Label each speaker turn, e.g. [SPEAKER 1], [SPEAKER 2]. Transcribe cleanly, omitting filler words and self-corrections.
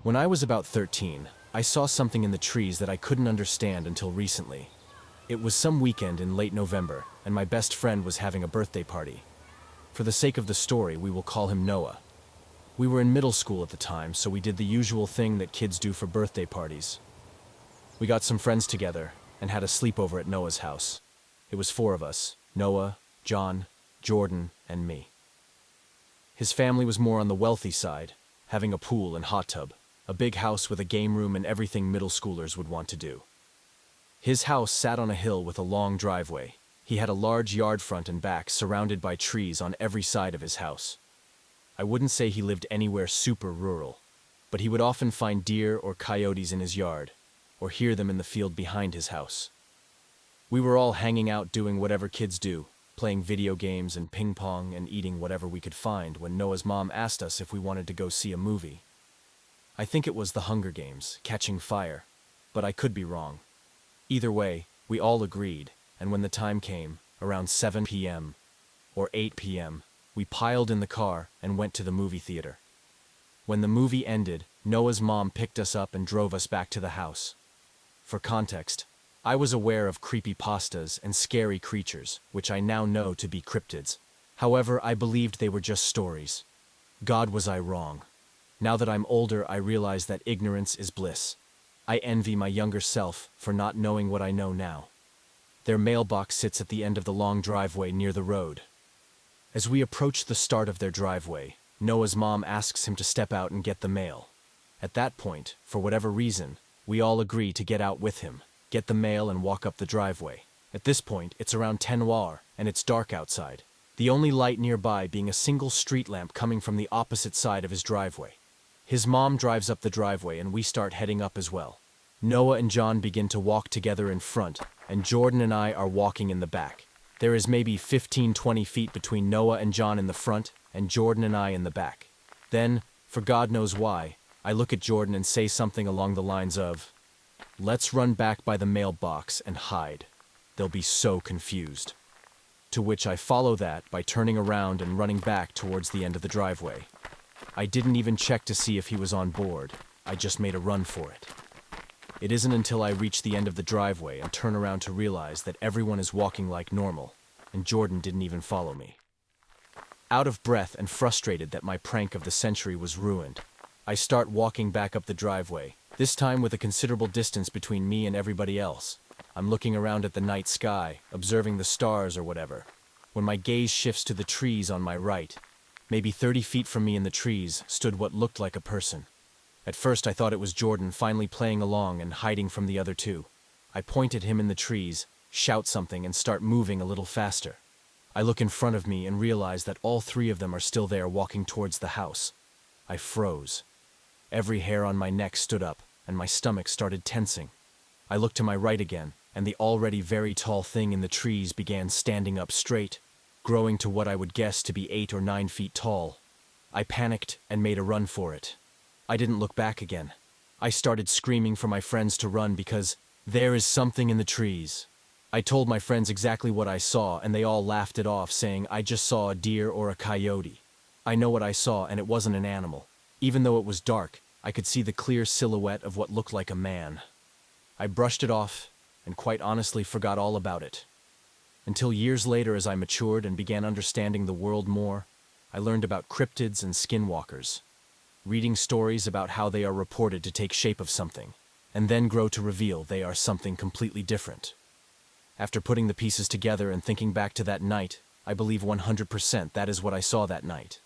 [SPEAKER 1] When I was about 13, I saw something in the trees that I couldn't understand until recently. It was some weekend in late November, and my best friend was having a birthday party. For the sake of the story, we will call him Noah. We were in middle school at the time, so we did the usual thing that kids do for birthday parties. We got some friends together and had a sleepover at Noah's house. It was 4 of us: Noah, John, Jordan, and me. His family was more on the wealthy side, having a pool and hot tub, a big house with a game room and everything middle schoolers would want to do. His house sat on a hill with a long driveway. He had a large yard front and back surrounded by trees on every side of his house. I wouldn't say he lived anywhere super rural, but he would often find deer or coyotes in his yard, or hear them in the field behind his house. We were all hanging out doing whatever kids do, playing video games and ping pong and eating whatever we could find when Noah's mom asked us if we wanted to go see a movie. I think it was The Hunger Games, Catching Fire, but I could be wrong. Either way, we all agreed, and when the time came, around 7 p.m. or 8 p.m., we piled in the car and went to the movie theater. When the movie ended, Noah's mom picked us up and drove us back to the house. For context, I was aware of creepypastas and scary creatures, which I now know to be cryptids. However, I believed they were just stories. God, was I wrong. Now that I'm older, I realize that ignorance is bliss. I envy my younger self for not knowing what I know now. Their mailbox sits at the end of the long driveway near the road. As we approach the start of their driveway, Noah's mom asks him to step out and get the mail. At that point, for whatever reason, we all agree to get out with him, get the mail and walk up the driveway. At this point, it's around 10 noir, and it's dark outside, the only light nearby being a single street lamp coming from the opposite side of his driveway. His mom drives up the driveway and we start heading up as well. Noah and John begin to walk together in front, and Jordan and I are walking in the back. There is maybe 15-20 feet between Noah and John in the front, and Jordan and I in the back. Then, for God knows why, I look at Jordan and say something along the lines of, "Let's run back by the mailbox and hide. They'll be so confused." To which I follow that by turning around and running back towards the end of the driveway. I didn't even check to see if he was on board. I just made a run for it. It isn't until I reach the end of the driveway and turn around to realize that everyone is walking like normal, and Jordan didn't even follow me. Out of breath and frustrated that my prank of the century was ruined, I start walking back up the driveway, this time with a considerable distance between me and everybody else. I'm looking around at the night sky, observing the stars or whatever, when my gaze shifts to the trees on my right. Maybe 30 feet from me in the trees stood what looked like a person. At first I thought it was Jordan finally playing along and hiding from the other two. I point at him in the trees, shout something and start moving a little faster. I look in front of me and realize that all 3 of them are still there walking towards the house. I froze. Every hair on my neck stood up and my stomach started tensing. I looked to my right again, and the already very tall thing in the trees began standing up straight, growing to what I would guess to be 8 or 9 feet tall. I panicked and made a run for it. I didn't look back again. I started screaming for my friends to run because there is something in the trees. I told my friends exactly what I saw and they all laughed it off, saying I just saw a deer or a coyote. I know what I saw and it wasn't an animal. Even though it was dark, I could see the clear silhouette of what looked like a man. I brushed it off and quite honestly forgot all about it. Until years later, as I matured and began understanding the world more, I learned about cryptids and skinwalkers, reading stories about how they are reported to take shape of something, and then grow to reveal they are something completely different. After putting the pieces together and thinking back to that night, I believe 100% that is what I saw that night.